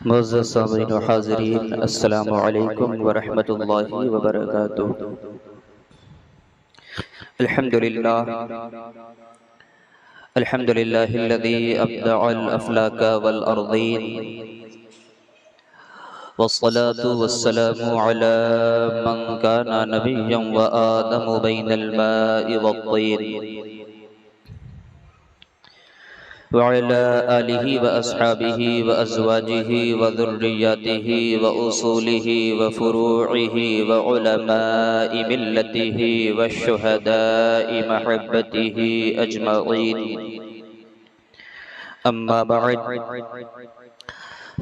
معزز سامعین و حاضرین، السلام علیکم ورحمۃ اللہ وبرکاتہ۔ الحمدللہ الذی ابدع الافلاک والارضین، والصلاة والسلام علی من کان نبیا وآدم بین الماء والطین، وعلى آلہ وأصحابہ وأزواجہ وذریاتہ وأصولہ وفروعہ وعلماء ملتہ والشہداء محبتہ اجمعین، اما بعد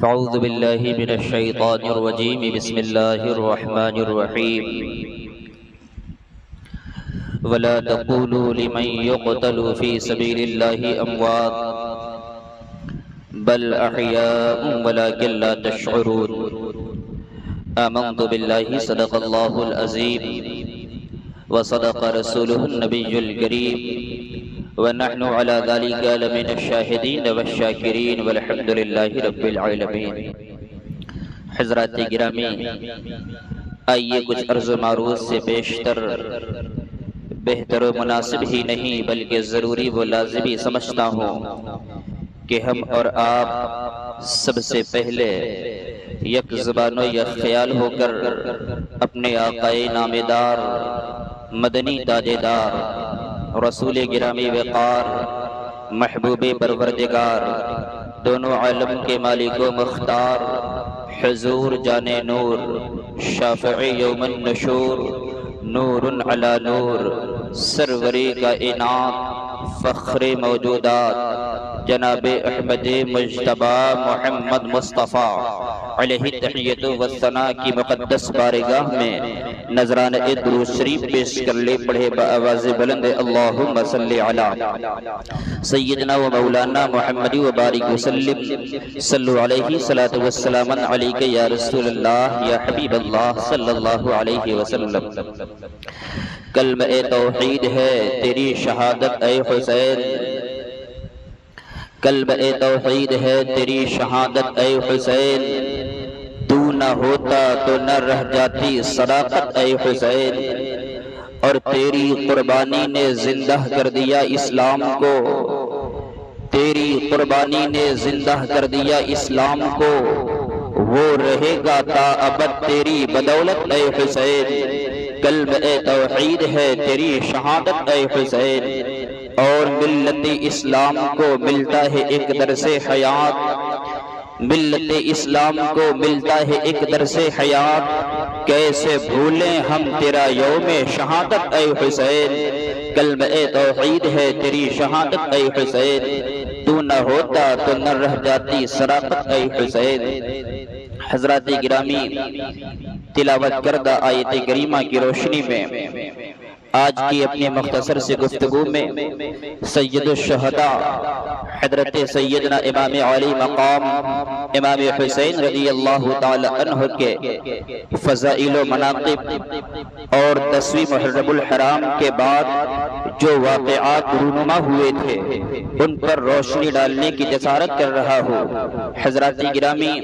فاعوذ باللہ من الشیطان الرجیم، بسم اللہ الرحمن الرحیم۔ ولا تقولوا لمن يقتل في سبيل الله أموات بل أحياء ولكن لا تشعرون۔ آمنت بالله صدق الله العظيم وصدق رسوله النبي الكريم ونحن على ذلك لمن الشاهدين والشاكرين والحمد لله رب العالمين۔ حضرات گرامی، آئیے کچھ عرض و معروض سے بیشتر بہتر و مناسب ہی نہیں بلکہ ضروری و لازمی سمجھتا ہوں کہ ہم اور آپ سب سے پہلے یک زبان و یک خیال ہو کر اپنے آقائے نامدار، مدنی تاجدار، رسول گرامی وقار، محبوب پروردگار، دونوں عالم کے مالک و مختار، حضور جان نور، شافع یوم النشور، نور علی نور، سروری کائنات، فخر موجودات، جناب احمد مجتبی محمد مصطفیٰ علیہ تحیت و ثنا کی مقدس بارگاہ میں نذرانہ درود شریف پیش کر لے، پڑھے بآواز بلند اللہم صلی علی سیدنا و مولانا محمد و بارک وسلم، صلو علیہ صلاۃ والسلام علیک یا رسول اللہ یا حبیب اللہ صلی اللہ علیہ وسلم۔ کلمہ توحید ہے تیری شہادت اے حسین، کلمہ توحید ہے تیری شہادت اے حسین، تو نہ ہوتا تو نہ رہ جاتی صداقت اے حسین، اور تیری قربانی نے زندہ کر دیا اسلام کو، تیری قربانی نے زندہ کر دیا اسلام کو، وہ رہے گا تا ابد تیری بدولت اے حسین۔ کلمہ توحید ہے تیری شہادت اے حسین، اور ملت اسلام کو ملتا ہے ایک درس حیات، ملت اسلام کو ملتا ہے ایک درس حیات، کیسے بھولیں ہم تیرا یوم شہادت اے حسین۔ کلمہ توحید ہے تیری شہادت اے حسین، تو نہ ہوتا تو نہ رہ جاتی صداقت اے حسین۔ حضرات گرامی، تلاوت کردہ آیت کریمہ کی روشنی میں آج کی اپنی مختصر سی گفتگو میں سید الشہداء حضرت سیدنا امام علی مقام امام حسین رضی اللہ تعالی عنہ کے فضائل و مناقب اور 10ویں محرم الحرام کے بعد جو واقعات رونما ہوئے تھے ان پر روشنی ڈالنے کی جسارت کر رہا ہوں۔ حضرات گرامی،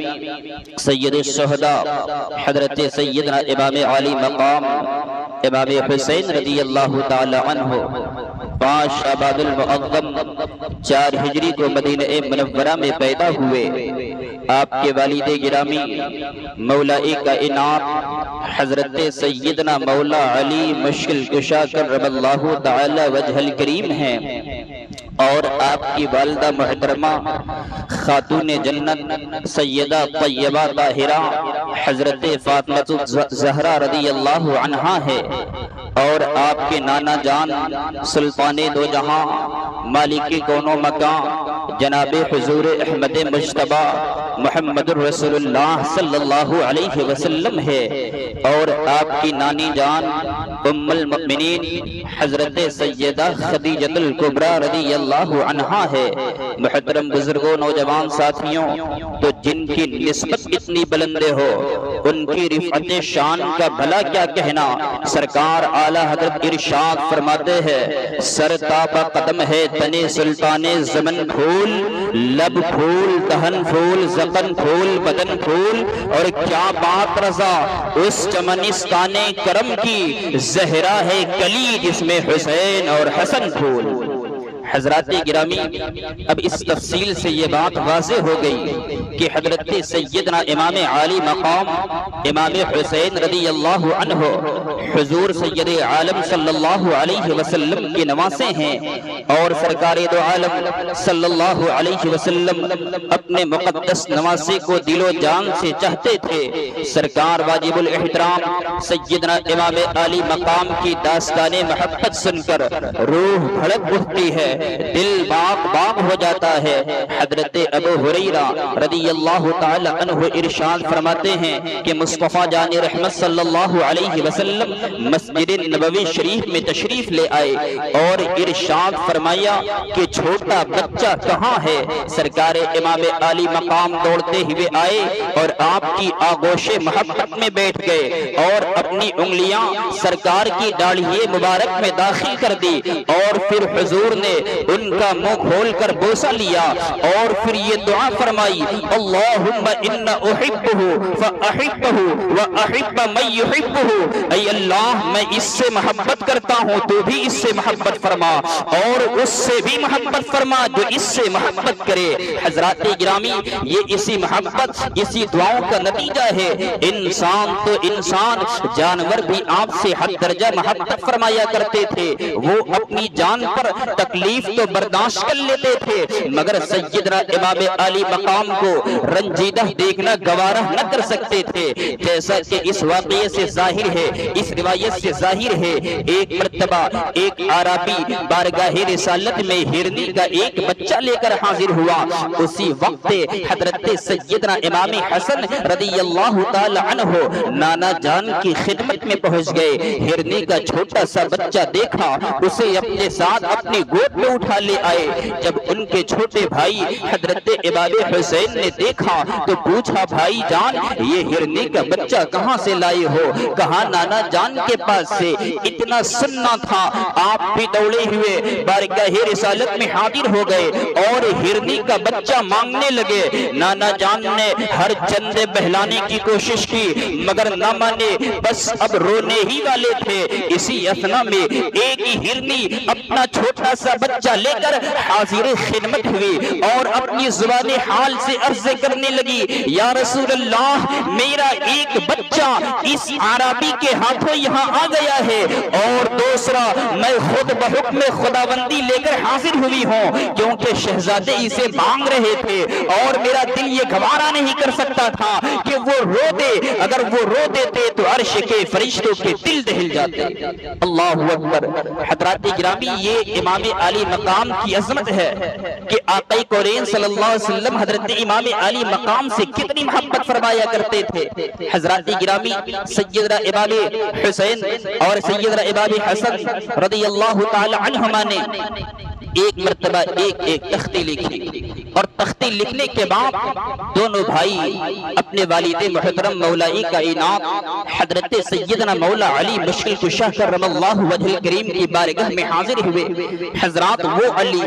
سید الشہداء حضرت سیدنا امام علی مقام امام حسین رضی اللہ تعالی عنہ 5 شعبان المعظم 4 ہجری کو مدینہ منورہ میں پیدا ہوئے۔ آپ کے والد گرامی مولا کائنات حضرت سیدنا مولا علی مشکل کشا کرم اللہ تعالی وجہ الکریم ہیں، اور آپ کی والدہ محترمہ خاتون جنت سیدہ طیبہ طاہرہ حضرت فاطمہ الزہرا رضی اللہ عنہا ہے، اور آپ کے نانا جان سلطان دو جہاں مالک کون و مکان جناب حضور احمد مجتبی محمد الرسول اللہ صلی اللہ علیہ وسلم ہے، اور آپ کی نانی جان ام المؤمنین حضرت سیدہ خدیجہ الکبریٰ رضی اللہ عنہا ہے۔ محترم بزرگوں، نوجوان ساتھیوں، تو جن کی نسبت اتنی بلند ہو ان کی رفعت شان کا بھلا کیا کہنا۔ سرکار اعلیٰ حضرت ارشاد فرماتے ہیں سر تابہ قدم ہے تنے سلطان زمن پھول، لب پھول دہن پھول زبن پھول بدن پھول، اور کیا بات رضا اس چمنستان کرم کی، زہرا ہے کلی جس میں حسین اور حسن پھول۔ حضرات گرامی، اب اس تفصیل سے یہ بات واضح ہو گئی کہ حضرت سیدنا امام عالی مقام امام حسین رضی اللہ عنہ حضور سید عالم صلی اللہ علیہ وسلم کے نواسے ہیں، اور سرکار دو عالم صلی اللہ علیہ وسلم اپنے مقدس نواسے کو دل و جان سے چاہتے تھے۔ سرکار واجب الاحترام سیدنا امام عالی مقام کی داستان محبت سن کر روح بھڑک اٹھتی ہے، دل باغ باغ ہو جاتا ہے۔ حضرت ابو ہریرہ رضی اللہ تعالی عنہ ارشاد فرماتے ہیں کہ مصطفیٰ جان رحمت صلی اللہ علیہ وسلم مسجد نبوی شریف میں تشریف لے آئے اور ارشاد فرمایا کہ چھوٹا بچہ کہاں ہے؟ سرکار امام عالی مقام دوڑتے ہوئے آئے اور آپ کی آغوش محبت میں بیٹھ گئے اور اپنی انگلیاں سرکار کی داڑھی مبارک میں داخل کر دی، اور پھر حضور نے ان کا منہ کھول کر بوسہ لیا اور پھر یہ دعا فرمائی اللہم ان احبہ فاحبہ واحب من یحبہ، اے اللہ میں اس سے محبت کرتا ہوں تو بھی اس سے محبت فرما، اور اس سے بھی محبت فرما جو اس سے محبت کرے۔ حضرات گرامی، یہ اسی محبت اسی دعاؤں کا نتیجہ ہے۔ انسان تو انسان، جانور بھی آپ سے حد درجہ محبت فرمایا کرتے تھے، وہ اپنی جان پر تکلیف تو برداشت کر لیتے تھے، مگر سیدنا امام عالی مقام کو رنجیدہ دیکھنا گوارہ نہ کر سکتے تھے۔ جیسا کہ اس واقعے سے ظاہر ہے، اس روایت سے ظاہر ہے، ایک مرتبہ ایک عربی بارگاہ رسالت میں ہرنی کا ایک بچہ لے کر حاضر ہوا۔ اسی وقت حضرت سیدنا امام حسن رضی اللہ تعالی عنہ نانا جان کی خدمت میں پہنچ گئے۔ ہرنی کا چھوٹا سا بچہ دیکھا، اسے اپنے ساتھ اپنی گود میں اٹھا لے آئے۔ جب ان کے چھوٹے بھائی حضرت امام حسین نے دیکھا تو پوچھا بھائی جان یہ ہرنی کا بچہ کہاں سے لائے ہو؟ کہا نانا جان کے پاس سے۔ اتنا سننا تھا، آپ بھی دوڑے ہوئے بارگاہ رسالت میں حاضر ہو گئے اور ہرنی کا بچہ مانگنے لگے۔ نانا جان نے ہر چندے بہلانے کی کوشش کی مگر نہ مانے، بس اب رونے ہی والے تھے۔ اسی اثنا میں ایک ہی ہرنی اپنا چھوٹا سا بچہ لے کر حاضر خدمت ہوئی اور اپنی زبان حال سے عرض کرنے لگی یا رسول اللہ، میرا ایک بچہ اس عربی کے ہاتھوں یہاں آ گیا ہے، اور دوسرا میں خود بحکم خداوندی لے کر حاضر ہوئی ہوں، کیونکہ شہزادے اسے مانگ رہے تھے اور میرا دل یہ گوارا نہیں کر سکتا تھا کہ وہ رو دے، اگر وہ رو دیتے تو عرش کے فرشتوں کے دل دہل جاتے۔ اللہ اکبر۔ حضرات گرامی، یہ امام عالی مقام کی عظمت ہے کہ آقا کونین صلی اللہ علیہ وسلم حضرت امام عالی مقام سے کتنی محبت فرمایا کرتے تھے۔ حضرات گرامی، سیدنا امام حسین اور سیدنا امام حسن رضی اللہ تعالی عنہما نے ایک مرتبہ ایک تختی لکھی، اور تختی لکھنے کے بعد دونوں بھائی اپنے والد محترم مولائی کائنات حضرت سیدنا مولا علی مشکل کشا کرم اللہ وجہ الکریم کی بارگاہ میں حاضر ہوئے۔ حضرات وہ علی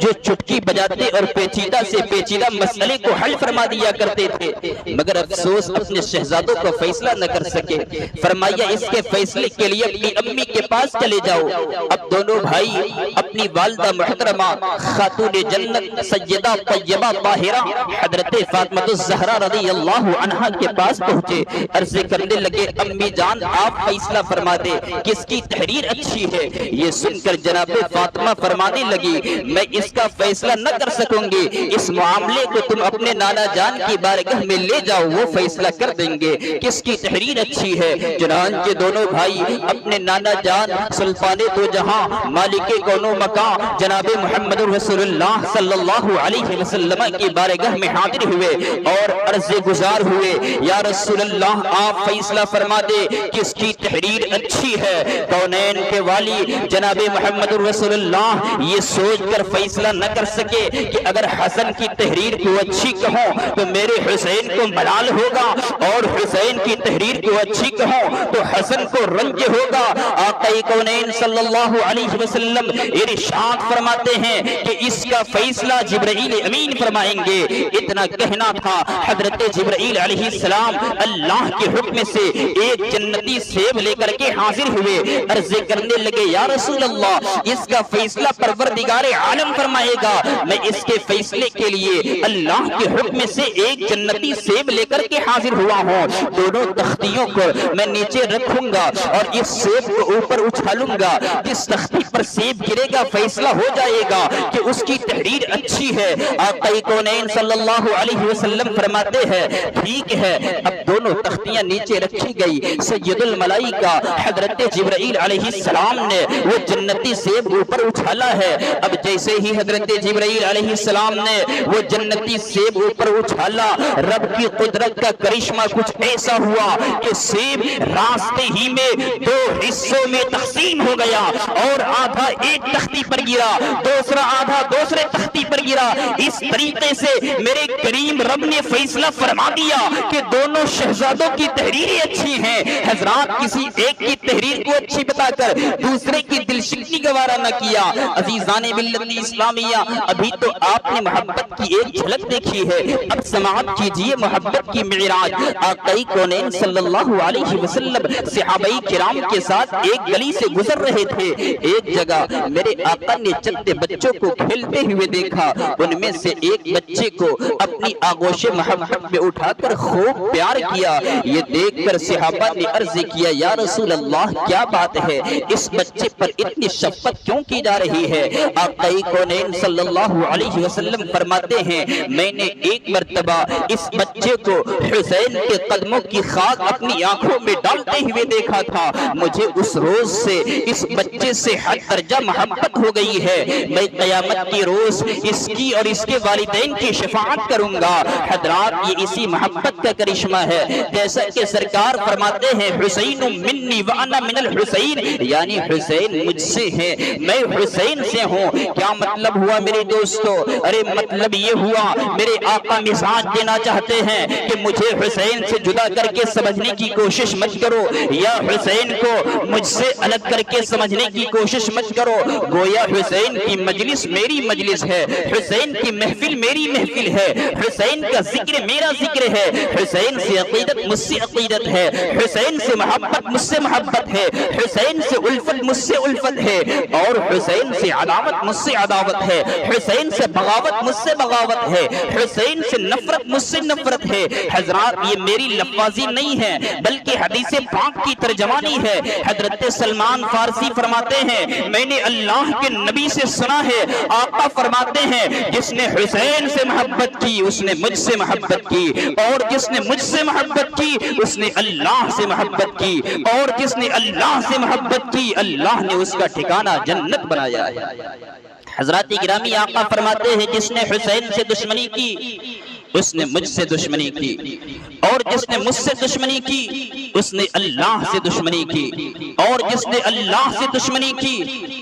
جو چٹکی بجاتے اور پیچیدہ سے پیچیدہ مسئلے کو حل فرما دیا کرتے تھے، مگر افسوس اپنے شہزادوں کو فیصلہ نہ کر سکے۔ فرمایا اس کے فیصلے کے لیے اپنی امی کے پاس چلے جاؤ۔ اب دونوں بھائی اپنی والدہ محترمہ خاتون جنت سیدہ طیبہ طاہرہ حضرت فاطمہ الزہرا رضی اللہ عنہا کے پاس پہنچے، عرض کرنے لگے امی جان آپ فیصلہ فرما دے، کس کی تحریر اچھی ہے؟ یہ سن کر جناب فاطمہ فرمانے لگی میں اس کا فیصلہ نہ کر سکوں گی، اس معاملے کو تم اپنے نانا جان کی بارگاہ میں لے جاؤ، وہ فیصلہ کر دیں گے کس کی تحریر اچھی ہے۔ چنانچہ دونوں بھائی اپنے نانا جان سلطان دو جہاں مالک کون و مکان جناب محمد رسول اللہ صلی اللہ علیہ علیہ وسلم کی بارگاہ میں حاضر ہوئے اور عرض گزار ہوئے، یا رسول اللہ آپ فیصلہ فرما دے کس کی تحریر اچھی ہے۔ کونین کے والی جناب محمد رسول اللہ یہ سوچ کر فیصلہ نہ کر سکے کہ اگر حسن کی تحریر کو اچھی کہوں تو میرے حسین کو ملال ہوگا، اور حسین کی تحریر کو اچھی کہوں تو حسن کو رنج ہوگا۔ آقا کونین صلی اللہ علیہ وسلم ارشاد فرماتے ہیں کہ اس کا فیصلہ جبرائیل امین فرمائیں گے۔ اتنا کہنا تھا، حضرت جبرائیل علیہ السلام اللہ کے حکم سے ایک جنتی سیب لے کر کے حاضر ہوئے، عرض کرنے لگے یا رسول اللہ اس کا فیصلہ پروردگار عالم فرمائے گا، میں اس کے فیصلے کے لیے اللہ کے حکم سے ایک جنتی سیب لے کر کے حاضر ہوا ہوں۔ دونوں تختیوں کو میں نیچے رکھوں گا اور اس سیب کو اوپر اچھالوں گا، جس تختی پر سیب گرے گا فیصلہ ہو جائے گا کہ اس کی تحریر اچھی ہے۔ آقا کونین صلی اللہ علیہ وسلم فرماتے ہیں ٹھیک ہے۔ اب دونوں تختیاں نیچے رکھی گئی، سید الملائکہ حضرت جبرائیل علیہ السلام نے وہ جنتی سیب اوپر اچھالا ہے۔ اب جیسے ہی حضرت جبرائیل علیہ السلام نے وہ جنتی سیب اوپر اچھالا، رب کی قدرت کا کرشمہ کچھ ایسا ہوا کہ سیب راستے ہی میں دو حصوں میں تقسیم ہو گیا، اور آدھا ایک تختی پر گرا، دوسرا آدھا دوسرے تختی پر گرا۔ اس طریقے سے میرے کریم رب نے فیصلہ فرما دیا کہ دونوں شہزادوں کی تحریریں اچھی ہیں۔ حضرات کسی ایک کی تحریر کو اچھی بتا کر دوسرے کی دل شکنی گوارا نہ کیا۔ عزیزان ملت اسلامیہ، ابھی تو آپ نے محبت کی ایک جھلک دیکھی ہے، اب سماعت کیجئے محبت کی معراج۔ آقا کونین صلی اللہ علیہ وسلم صحابہ کرام کے ساتھ ایک گلی سے گزر رہے تھے۔ ایک جگہ میرے آقا نے چند بچوں کو کھیلتے ہوئے دیکھا، ان میں سے ایک بچے کو اپنی آغوش محبت میں اٹھا کر خوب پیار کیا۔ یہ دیکھ کر صحابہ نے عرض کیا یا رسول اللہ کیا بات ہے، اس بچے پر اتنی شفقت کیوں کی جا رہی ہے؟ آقا کونین صلی اللہ علیہ وسلم فرماتے ہیں میں نے ایک مرتبہ اس بچے کو حسین کے قدموں کی خاک اپنی آنکھوں میں ڈالتے ہوئے دیکھا تھا، مجھے اس روز سے اس بچے سے حد درجہ محبت ہو گئی ہے۔ میں قیامت کی روز اس کی اور اس کے والدین کی شفاعت کروں گا۔ حضرات یہ اسی محبت کا کرشمہ ہے، جیسا کہ سرکار فرماتے ہیں حسین منی وانا من الحسین، یعنی حسین مجھ سے ہے میں حسین سے ہوں۔ کیا مطلب ہوا میرے دوستو؟ ارے مطلب یہ ہوا میرے آقا مزاج دینا چاہتے ہیں کہ مجھے حسین سے جدا کر کے سمجھنے کی کوشش مت کرو، یا حسین کو مجھ سے الگ کر کے سمجھنے کی کوشش مت کرو۔ گویا حسین کی مجلس میری مجلس ہے، حسین کی محفل میری محفل ہے، حسین کا ذکر میرا ذکر ہے، حسین سے عقیدت مجھ سے عقیدت ہے، حسین سے محبت مجھ سے محبت ہے، حسین سے الفت مجھ سے الفت ہے، اور حسین سے عداوت مجھ سے عداوت ہے، حسین سے بغاوت مجھ سے بغاوت ہے، حسین سے نفرت مجھ سے نفرت ہے۔ حضرات یہ میری لفاظی نہیں ہے بلکہ حدیث پاک کی ترجمانی ہے۔ حضرت سلمان فارسی فرماتے ہیں میں نے اللہ کے نبی سے سنا ہے، آقا فرماتے ہیں جس نے حسین سے محبت کی اس نے مجھ سے محبت کی، اور جس نے مجھ سے محبت کی اس نے اللہ سے محبت کی، اور جس نے اللہ سے محبت کی اللہ نے اس کا ٹھکانہ جنت بنایا ہے۔ حضرات گرامی آقا فرماتے ہیں جس نے حسین سے دشمنی کی اس نے مجھ سے دشمنی کی، اور جس نے مجھ سے دشمنی کی اس نے اللہ سے دشمنی کی، اور جس نے اللہ سے دشمنی کی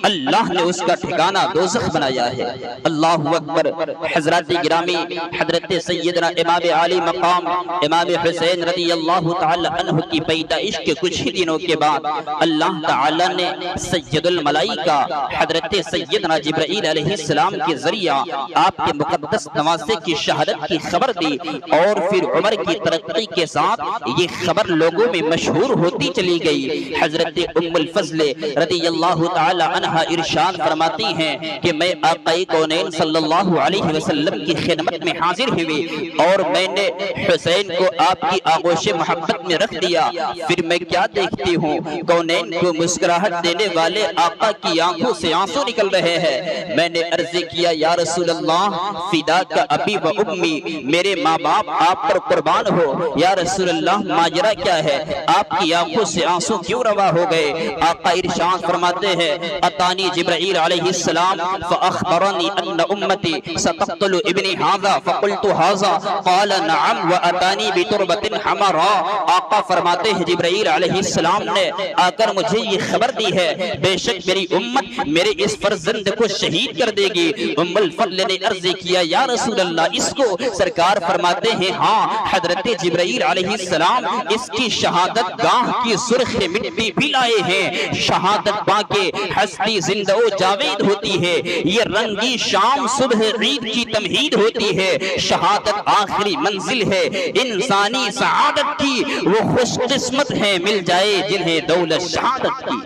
اللہ نے اس کا ٹھکانہ دوزخ بنایا ہے۔ اللہ اکبر۔ حضرات گرامی حضرت سیدنا امام عالی مقام امام حسین رضی اللہ تعالی عنہ کی پیدائش کے کچھ ہی دنوں کے بعد اللہ تعالی نے سید الملائکہ حضرت سیدنا جبرائیل علیہ السلام کے ذریعہ آپ کے مقدس نواسے کی شہادت کی خبر دی، اور پھر عمر کی ترقی کے ساتھ یہ خبر لوگوں میں مشہور ہوتی چلی گئی۔ حضرت ام الفضل رضی اللہ تعالی عنہا ارشاد فرماتی ہیں کہ میں آقا کونین صلی اللہ علیہ وسلم کی خدمت میں حاضر ہوئی، اور میں نے حسین کو آپ کی آغوش محبت میں رکھ دیا۔ پھر میں کیا دیکھتی ہوں کونین کو مسکراہٹ دینے والے آقا کی آنکھوں سے آنسو نکل رہے ہیں۔ میں نے عرض کیا یا رسول اللہ فدا کا ابی و امی، میرے ماں باپ آپ پر قربان ہو، یا رسول اللہ ماجرا کیا ہے؟ آپ کی آنکھوں سے آنسو کیوں روا ہو گئے؟ آقا ارشاد فرماتے ہیں اتانی جبرائیل علیہ السلام فاخبرنی ان امتی ستقتل ابنی ھذا فقلت ھذا قال نعم واتانی بتربۃ حمراء۔ آقا فرماتے ہیں جبرائیل علیہ السلام نے آ کر مجھے یہ خبر دی ہے بے شک میری امت میرے اس فرزند کو شہید کر دے گی۔ ام الفضل نے عرض کیا یا رسول اللہ اس کو؟ سرکار فرماتے ہیں ہاں حضرت جبرائیل علیہ السلام اس کی شہادت گاہ کی سرخ مٹی بھی لائے ہیں۔ شہادت پا کے ہستی زندہ و جاوید ہوتی ہے، یہ رنگی شام صبح عید کی تمہید ہوتی ہے۔ شہادت آخری منزل ہے انسانی سعادت کی، وہ خوش قسمت ہے مل جائے جنہیں دولت شہادت کی۔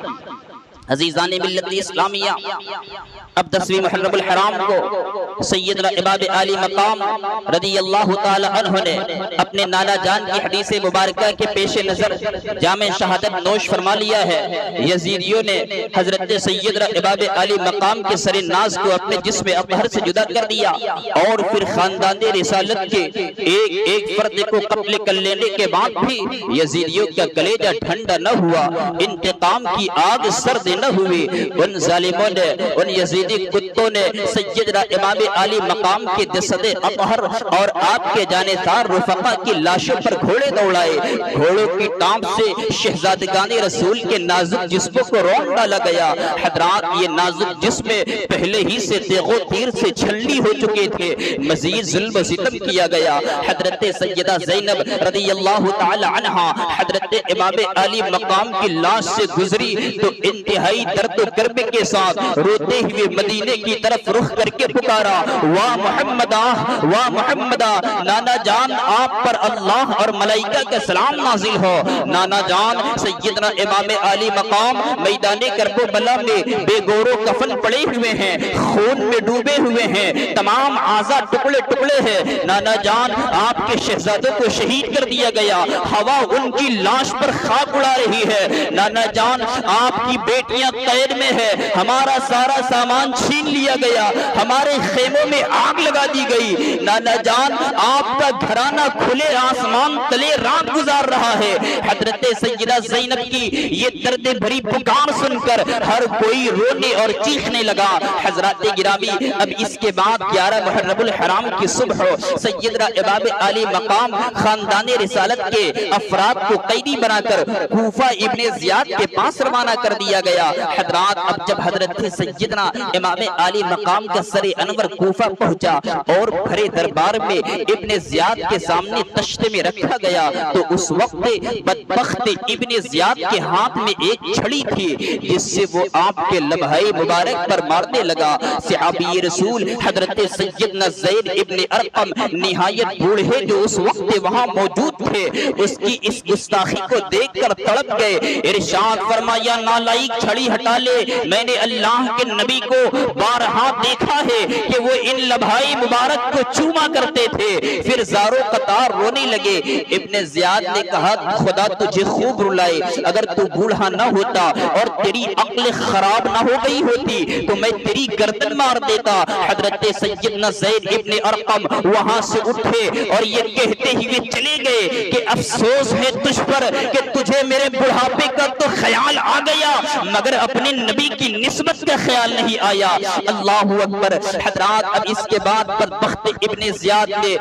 عزیزان ملت اسلامیہ، اب 10ویں محرم الحرام کو سیدنا امام عالی مقام رضی اللہ تعالی عنہ نے اپنے نانا جان کی حدیث مبارکہ کے پیش نظر جام شہادت نوش فرما لیا ہے۔ یزیدیوں نے حضرت سیدنا امام عالی مقام کے سر ناز کو اپنے جسم اطہر سے جدا کر دیا اور پھر خاندان رسالت کے ایک ایک فرد کو قتل کر لینے کے بعد بھی یزیدیوں کا کلیجہ ٹھنڈا نہ ہوا، انتقام کی آگ سرد نہ ہوئی۔ ان ظالموں نے، ان یزیدی کتوں نے سیدنا امام عالی مقام کے جسد اطہر اور آپ کے جانثار رفقا کی لاشوں پر گھوڑے دوڑائے۔ گھوڑوں کی ٹانپ سے شہزادگان رسول کے نازک جسموں کو رون ڈالا گیا۔ حضرات یہ نازک جسم پہلے ہی سے تیغ و تیر سے چھلنی ہو چکے تھے، مزید ظلم و ستم کیا گیا۔ حضرت سیدہ زینب رضی اللہ تعالی عنہا حضرت امام عالی مقام کی لاش سے گزری تو انتہائی درد و کرب کے ساتھ روتے ہوئے مدینے کی طرف رخ کر کے پکارا واہ محمدہ واہ محمدہ، نانا جان آپ پر اللہ اور ملائکہ کا سلام نازل ہو۔ نانا جان سیدنا امام عالی مقام میدان کربلا میں بے گور و کفن پڑے ہوئے ہیں، خون میں ڈوبے ہوئے ہیں، تمام اعضاء ٹکڑے ٹکڑے ہیں۔ نانا جان آپ کے شہزادوں کو شہید کر دیا گیا، ہوا ان کی لاش پر خاک اڑا رہی ہے۔ نانا جان آپ کی بیٹیاں قید میں ہے، ہمارا سارا سامان چھین لیا گیا، ہمارے خیموں میں آگ لگا دی گئی۔ نانا جان آپ کا گھرانہ کھلے آسمان تلے رات گزار رہا ہے۔ حضرت سیدہ زینب کی یہ درد بھری پکار سن کر ہر کوئی رونے اور چیخنے لگا۔ حضرات گرامی، اب اس کے بعد 11 محرم الحرام کی صبح سیدنا امام عالی مقام خاندان رسالت کے افراد کو قیدی بنا کر کوفہ ابن زیاد کے پاس روانہ کر دیا گیا۔ حضرات اب جب حضرت سیدنا امام عالی مقام کا سر انور کوفہ پہنچا اور بھرے دربار میں ابن زیاد کے سامنے تشتے میں رکھا گیا تو اس وقت بدبخت ابن زیاد کے ہاتھ میں ایک چھڑی تھی جس سے وہ آپ کے لمحہ مبارک پر مارنے لگا۔ صحابی رسول حضرت سیدنا زید ابن ارقم نہایت بوڑھے جو اس وقت وہاں موجود تھے اس کی اس گستاخی کو دیکھ کر تڑپ گئے۔ ارشاد فرمایا نالائق چھڑی ہٹا لے، میں نے اللہ کے نبی کو بارہا دیکھا ہے کہ وہ ان لمحہ مبارک کو چوما کرتے تھے۔ پھر زارو قطار رونے لگے۔ ابن زیاد نے کہا خدا تجھے خوب رلائے، اگر تو بوڑھا نہ ہوتا اور تیری عقل خراب نہ ہو گئی ہوتی تو میں تیری گردن مار دیتا۔ حضرت سیدنا زید ابن ارقم وہاں سے اٹھے اور یہ کہتے ہوئے چلے گئے کہ افسوس ہے تجھ پر کہ تجھے میرے بڑھاپے کا تو خیال آ گیا مگر اپنے نبی کی نسبت کا خیال نہیں آیا۔ اللہ اکبر۔ حضرات اب اس کے بعد بدبخت ابن زیاد نے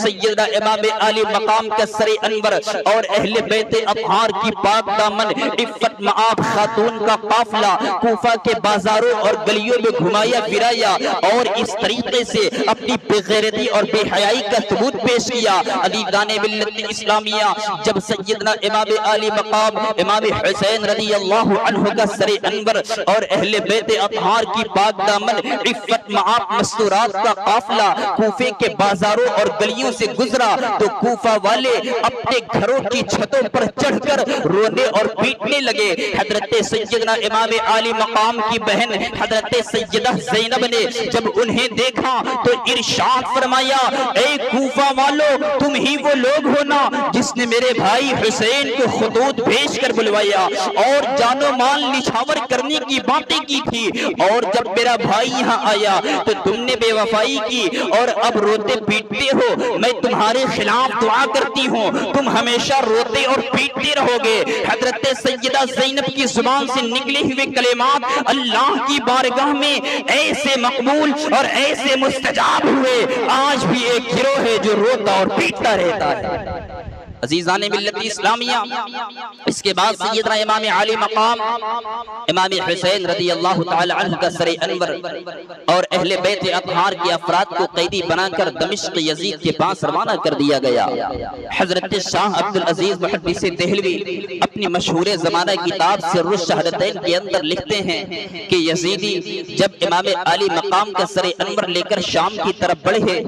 سیدنا امام عالی مقام کا سر انور اور اہل بیت اطہار کی پاک دامن عفت معاب خاتون کا قافلہ کوفہ کے بازاروں اور گلیوں میں گھمایا پھرایا اور اس طریقے سے اپنی بے غیرتی اور بے حیائی کا ثبوت پیش کیا۔ عزیزان ملت اسلامیہ، جب سیدنا امام عالی مقام امام حسین رضی اللہ عنہ کا سر انور اور اہل بیت اطہار کی پاک دامن عفت معاب مستورات کا قافلہ کوفے کے بازاروں اور گلیوں سے گزرا تو کوفہ والے اپنے گھروں کی چھتوں پر چڑھ کر رونے اور پیٹنے لگے۔ حضرت سیدنا امام عالی مقام کی بہن حضرت سیدہ زینب نے جب انہیں دیکھا تو ارشاد فرمایا اے کوفہ والو، تم ہی وہ لوگ ہو نا جس نے میرے بھائی حسین کو خطوط بھیج کر بلوایا اور جان و مال نچھاور کرنے کی باتیں کی تھی، اور جب میرا بھائی یہاں آیا تو تم نے بے وفائی کی اور اب روتے پیٹتے ہو۔ میں تمہارے خلاف دعا کرتی ہوں، تم ہمیشہ روتے اور پیٹتے رہو گے۔ حضرت سیدہ زینب کی زبان سے نکلے ہوئے کلمات اللہ کی بارگاہ میں ایسے مقبول اور ایسے مستجاب ہوئے، آج بھی ایک گروہ ہے جو روتا اور پیٹتا رہتا ہے۔ عزیزان ملت اسلامیہ، اس کے بعد سیدنا امام عالی مقام امام حسین رضی اللہ تعالی عنہ کا سر انور اور اہل بیت اطہار کے افراد کو قیدی بنا کر دمشق یزید کے پاس روانہ کر دیا گیا۔ حضرت شاہ عبدالعزیز محدث دہلوی اپنی مشہور زمانہ کتاب سر الشہادتین کے اندر لکھتے ہیں کہ یزیدی جب امام عالی مقام کا سر انور لے کر شام کی طرف بڑھے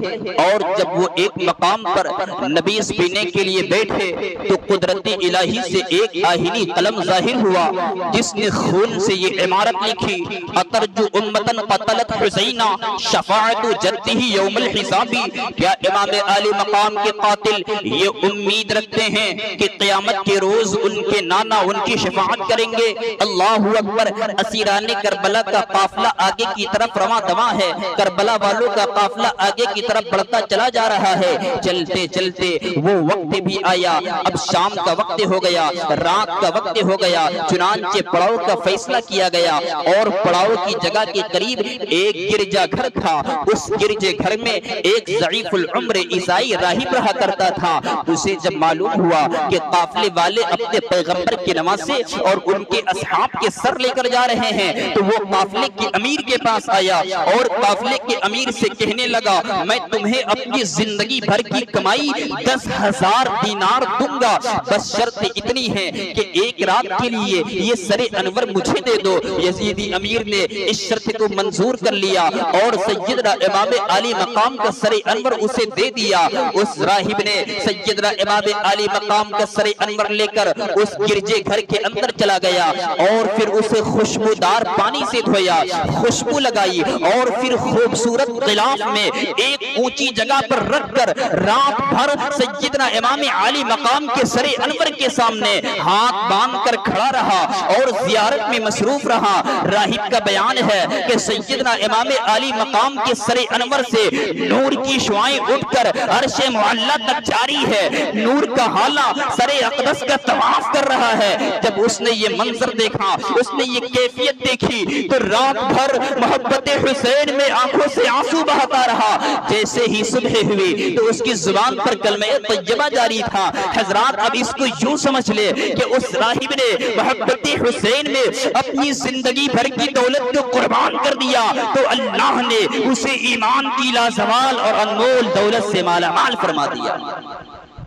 اور جب وہ ایک مقام پر نبیذ پینے کے لیے بیٹھے تو قدرتی الہی سے ایک آہینی قلم ظاہر ہوا جس نے خون سے یہ عبارت لکھی: اترجو امتن قتلت حسینہ شفاعت جدہ یوم الحسابی۔ کیا امام عالی مقام کے قاتل یہ امید رکھتے ہیں کہ قیامت کے روز ان کے نانا ان کی شفاعت کریں گے؟ اللہ اکبر۔ اسیران کربلا کا قافلہ آگے کی طرف رواں دواں ہے، کربلا والوں کا قافلہ آگے کی طرف بڑھتا چلا جا رہا ہے۔ چلتے چلتے وہ وقت بھی آیا، اب شام کا وقت ہو گیا، رات کا وقت ہو گیا، چنانچہ پڑاؤ کا فیصلہ کیا گیا اور پڑاؤ کی جگہ کے قریب ایک گرجا گھر تھا۔ اس گرجے گھر میں ایک ضعیف العمر عیسائی راہب رہا کرتا تھا۔ اسے جب معلوم ہوا کہ قافلے والے اپنے پیغمبر کے نواسے اور ان کے اصحاب کے سر لے کر جا رہے ہیں تو وہ قافلے کے امیر کے پاس آیا اور قافلے کے امیر سے کہنے لگا: میں تمہیں اپنی زندگی بھر کی کمائی 10,000 دینار دوں گا، بس شرط اتنی ہے کہ ایک رات کے لیے یہ سر انور مجھے دے دو۔ یزیدی امیر نے اس شرط کو منظور کر لیا اور سیدنا امام عالی مقام کا سر انور اسے دے دیا۔ اس راہب نے سیدنا امام عالی مقام کا سر انور لے کر اس گرجے گھر کے اندر چلا گیا اور پھر اسے خوشبودار پانی سے دھویا، خوشبو لگائی اور پھر خوبصورت غلاف میں ایک اونچی جگہ پر رکھ کر رات بھر سیدنا امام عالی مقام کے سر انور کے سامنے ہاتھ باندھ کر کھڑا رہا اور زیارت میں مصروف رہا۔ راہب کا بیان ہے کہ سیدنا امام عالی مقام کے سر انور سے نور کی شعائیں اٹھ کر عرش معلی تک جاری ہے، نور کا حالہ سر اقدس کا طواف کر رہا ہے۔ جب اس نے یہ منظر دیکھا، اس نے یہ کیفیت دیکھی تو رات بھر محبت حسین میں آنکھوں سے آنسو بہاتا رہا۔ جیسے ہی صبح ہوئی تو اس کی زبان پر کلمہ طیبہ جاری تھا۔ حضرات اب اس کو یوں سمجھ لے کہ اس راہب نے محبت حسین میں اپنی زندگی بھر کی دولت کو قربان کر دیا تو اللہ نے اسے ایمان کی لازوال اور انمول دولت سے مالا مال فرما دیا۔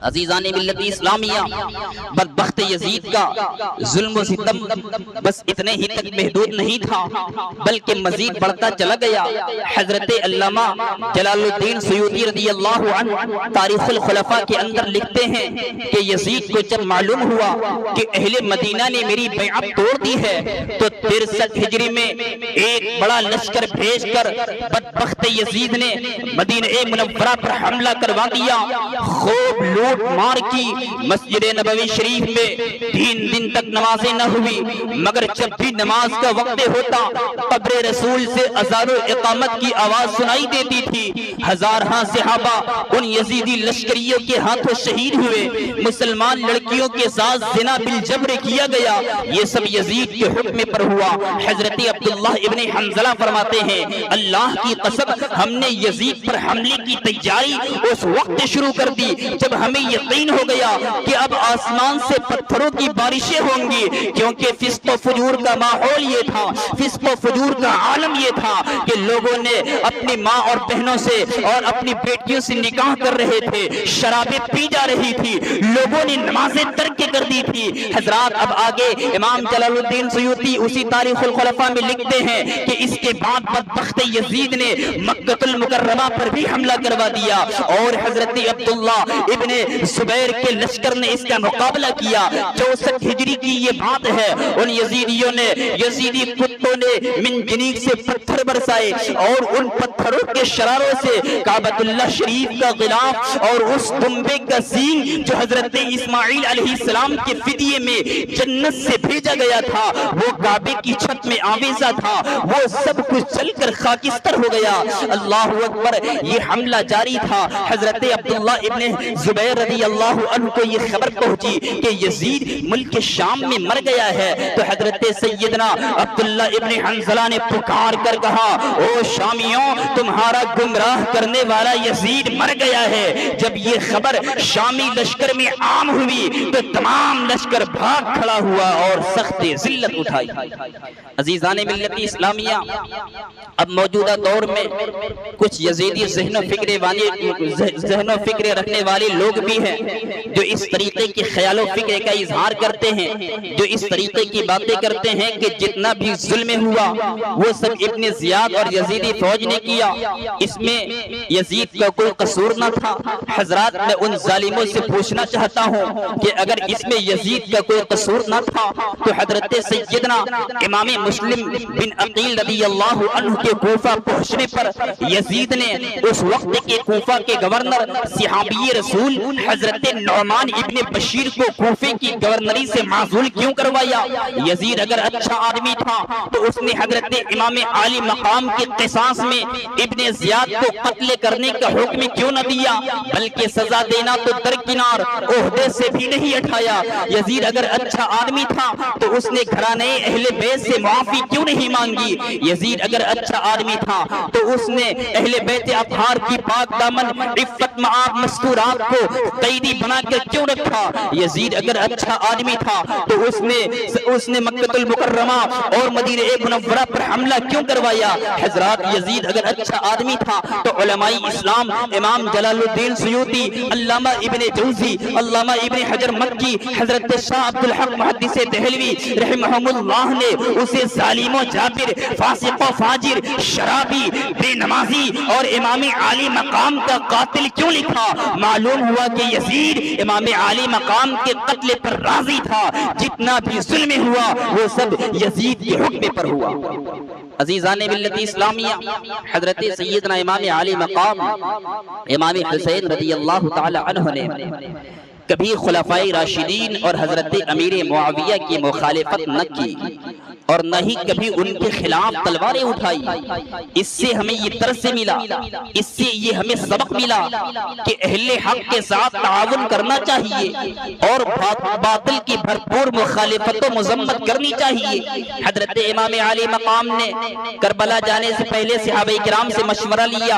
عزیزان ملت اسلامیہ، بدبخت یزید کا ظلم و ستم بس اتنے ہی تک محدود نہیں تھا بلکہ مزید بڑھتا چلا گیا۔ حضرت علامہ جلال الدین سیوطی رضی اللہ عنہ تاریخ الخلفاء کے اندر لکھتے ہیں کہ یزید کو جب معلوم ہوا کہ اہل مدینہ نے میری بیعت توڑ دی ہے تو 63 ہجری میں ایک بڑا لشکر بھیج کر بدبخت یزید نے مدینہ منورہ پر حملہ کروا دیا۔ خوب لوٹ مار کی، مسجد نبوی شریف میں 3 دن تک نمازیں نہ ہوئی، مگر جب بھی نماز کا وقت ہوتا قبر رسول سے اذان و اقامت کی آواز سنائی دیتی تھی۔ ہزارہاں صحابہ ان یزیدی لشکریوں کے ہاتھوں شہید ہوئے، مسلمان لڑکیوں کے ساتھ زنا بالجبر کیا گیا۔ یہ سب یزید کے حکم پر ہوا۔ حضرت عبداللہ ابن حنظلہ فرماتے ہیں اللہ کی قسم ہم نے یزید پر حملے کی تیاری اس وقت شروع کر دی جب ہمیں یقین ہو گیا کہ اب آسمان سے پتھروں کی بارشیں ہوں گی، کیونکہ فسق و فجور کا ماحول یہ تھا، فسق و فجور کا عالم یہ تھا کہ لوگوں نے اپنی ماں اور بہنوں سے اور اپنی بیٹیوں سے نکاح کر رہے تھے، شرابیں پی جا رہی تھی، لوگوں نے نمازیں ترک کر دی تھی۔ حضرات اب آگے امام جلال الدین سیوطی اسی تاریخ الخلفاء میں لکھتے ہیں کہ اس کے بعد بدبخت یزید نے مکہ المکرمہ پر بھی حملہ کروا دیا اور حضرت عبداللہ ابن زبیر کے لشکر نے اس کا مقابلہ کیا۔ 64 ہجری کی یہ بات ہے۔ ان یزیدیوں نے، یزیدی کتوں نے منجنیق سے پتھر برسائے اور ان پتھروں کے شراروں سے کعبۃ اللہ شریف کا غلاف اور اس دمبے کا سینگ جو حضرت اسماعیل علیہ السلام کے فدیے میں جنت سے بھیجا گیا تھا، وہ کعبے کی چھت میں آویزہ تھا، وہ سب کچھ جل کر خاکستر ہو گیا۔ اللہ اکبر۔ یہ حملہ جاری تھا۔ حضرت عبداللہ ابن زبیر رضی اللہ عنہ کو یہ خبر پہنچی کہ یزید ملک شام میں مر گیا ہے، تو حضرت سیدنا عبداللہ ابن حنظلہ نے پکار کر کہا، او شامیوں، تمہارا گمراہ کرنے والا یزید مر گیا ہے۔ جب یہ خبر شامی لشکر میں عام ہوئی تو تمام لشکر بھاگ کھڑا ہوا اور سخت ذلت اٹھائی۔ عزیزان ملت اسلامیہ، اب موجودہ دور میں کچھ یزیدی ذہن و فکر رکھنے والے لوگ بھی ہیں جو اس طریقے کی خیال و فکر کا اظہار کرتے ہیں، جو اس طریقے کی باتیں کرتے ہیں کہ جتنا بھی ظلم ہوا وہ سب ابن زیاد اور یزیدی فوج نے کیا، اس میں یزید کا کوئی قصور نہ تھا۔ حضرات، میں ان ظالموں سے پوچھنا چاہتا ہوں کہ اگر اس میں یزید کا کوئی قصور نہ تھا تو حضرت سیدنا امام مسلم بن عقیل رضی اللہ عنہ کے کوفہ پہنچنے پر یزید نے اس وقت کے کوفہ کے گورنر صحابی رسول حضرت نعمان ابن بشیر کو کوفے کی گورنری سے معزول کیوں کروایا؟ یزید اگر اچھا آدمی تھا تو اس نے حضرت امام عالی مقام کے قصاص میں ابن زیاد کو قتل کرنے کا حکم کیوں نہ دیا، بلکہ سزا دینا تو درکنار، عہدے سے بھی نہیں اٹھایا۔ یزید اگر اچھا آدمی تھا تو اس نے گھرانے اہل بیت سے معافی کیوں نہیں مانگی؟ یزید اگر اچھا آدمی تھا تو اس نے اہل بیت اطہار کی پاک دامن عفت معاب مستورات کو قیدی بنا کر کیوں رکھا؟ یزید اگر اچھا آدمی تھا تو اس نے مکہ المکرمہ اور مدینہ منورہ پر حملہ کیوں کروایا؟ حضرات، یزید اگر اچھا آدمی تھا تو علماء اسلام امام جلال الدین سیوطی، علامہ ابن جوزی، علامہ ابن حجر مکی، حضرت شاہ عبدالحق محدث دہلوی رحمہم اللہ نے اسے ظالم و جابر، فاسق و فاجر، شرابی، بے نمازی اور امام عالی مقام کا قاتل کیوں لکھا؟ معلوم ہوا کہ یزید امام عالی مقام کے قتل پر راضی تھا۔ جتنا بھی ظلم ہوا وہ سب یزید کے حکم پر ہوا۔ عزیزان ملت اسلامیہ، حضرت سیدنا امام عالی مقام امام حسین رضی اللہ تعالی عنہ نے کبھی خلفائے راشدین اور حضرت امیر معاویہ کی مخالفت نہ کی اور نہ ہی کبھی ان کے خلاف تلواریں اٹھائی۔ اس سے ہمیں یہ درس ملا، اس سے یہ ہمیں سبق ملا کہ اہل حق کے ساتھ تعاون کرنا چاہیے اور باطل کی بھرپور مخالفت و مذمت کرنی چاہیے۔ حضرت امام عالی مقام نے کربلا جانے سے پہلے صحابہ کرام سے مشورہ لیا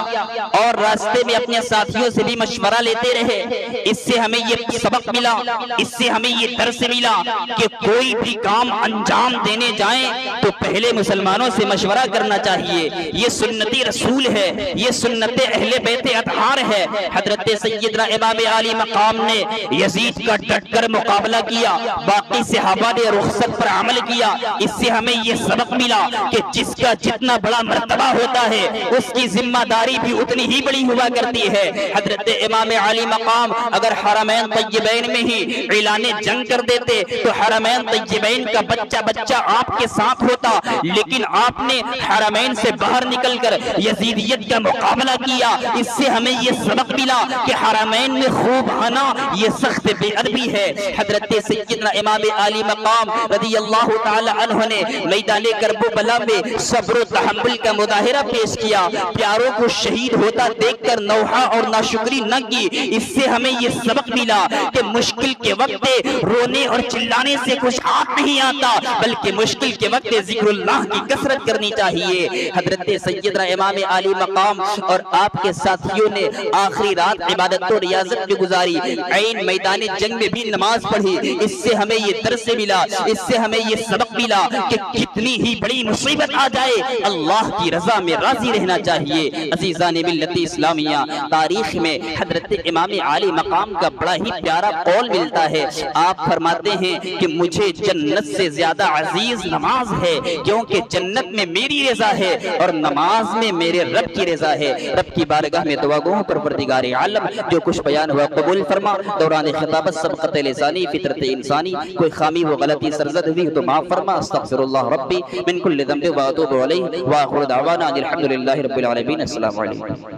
اور راستے میں اپنے ساتھیوں سے بھی مشورہ لیتے رہے۔ اس سے ہمیں یہ سبق ملا، اس سے ہمیں یہ درس ملا کہ کوئی بھی کام انجام دینے جائیں تو پہلے مسلمانوں سے مشورہ کرنا چاہیے۔ یہ سنت رسول ہے، یہ سنت اہل بیت اطہار ہے۔ حضرت سیدنا امام عالی مقام نے یزید کا ڈٹ کر مقابلہ کیا، باقی صحابہ نے رخصت پر عمل کیا۔ اس سے ہمیں یہ سبق ملا کہ جس کا جتنا بڑا مرتبہ ہوتا ہے اس کی ذمہ داری بھی اتنی ہی بڑی ہوا کرتی ہے۔ حضرت امام عالی مقام اگر حرمین طیبین میں ہی اعلان جنگ کر دیتے تو حرمین طیبین کا بچہ آپ کے ساتھ ہوتا، لیکن آپ نے حرمین سے باہر نکل کر یزیدیت کا مقابلہ کیا۔ اس سے ہمیں یہ سبق ملا کہ حرمین میں خوب آنا یہ سخت بے ادبی ہے۔ حضرت سیدنا امام عالی مقام رضی اللہ تعالی عنہ نے میدان کربلا میں صبر و تحمل کا مظاہرہ پیش کیا، پیاروں کو شہید ہوتا دیکھ کر نوحہ اور ناشکری نہ کی۔ اس سے ہمیں یہ سبق ملا کہ مشکل کے وقت رونے اور چلانے سے کچھ ہاتھ نہیں آتا، بلکہ مشکل کے وقت ذکر اللہ کی کثرت کرنی چاہیے۔ حضرت سیدنا امام عالی مقام اور آپ کے ساتھیوں نے آخری رات عبادت و ریاضت میں گزاری، عین میدان جنگ میں بھی نماز پڑھی۔ اس سے ہمیں یہ درس ملا، اس سے ہمیں یہ سبق ملا کہ کتنی ہی بڑی مصیبت آ جائے اللہ کی رضا میں راضی رہنا چاہیے۔ عزیزان ملت اسلامیہ، تاریخ میں حضرت امام عالی مقام کا بڑا ہی پیارا قول ملتا ہے. آپ فرماتے ہیں کہ مجھے جنت سے زیادہ عزیز نماز ہے، کیونکہ جنت میں میری رضا ہے اور نماز میں میرے رب کی رضا ہے. رب کی بارگاہ میں دعا گو پروردگار عالم جو کچھ بیان ہوا قبول فرما. دوران خطابت سبقت لسانی فطرت انسانی کوئی خامی و غلطی سرزد ہوئی تو معاف فرما. استغفر اللہ ربی من کل ذنب واتوب علیہ وآخر دعوانا الحمدللہ رب العالمین. السلام علیکم.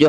جو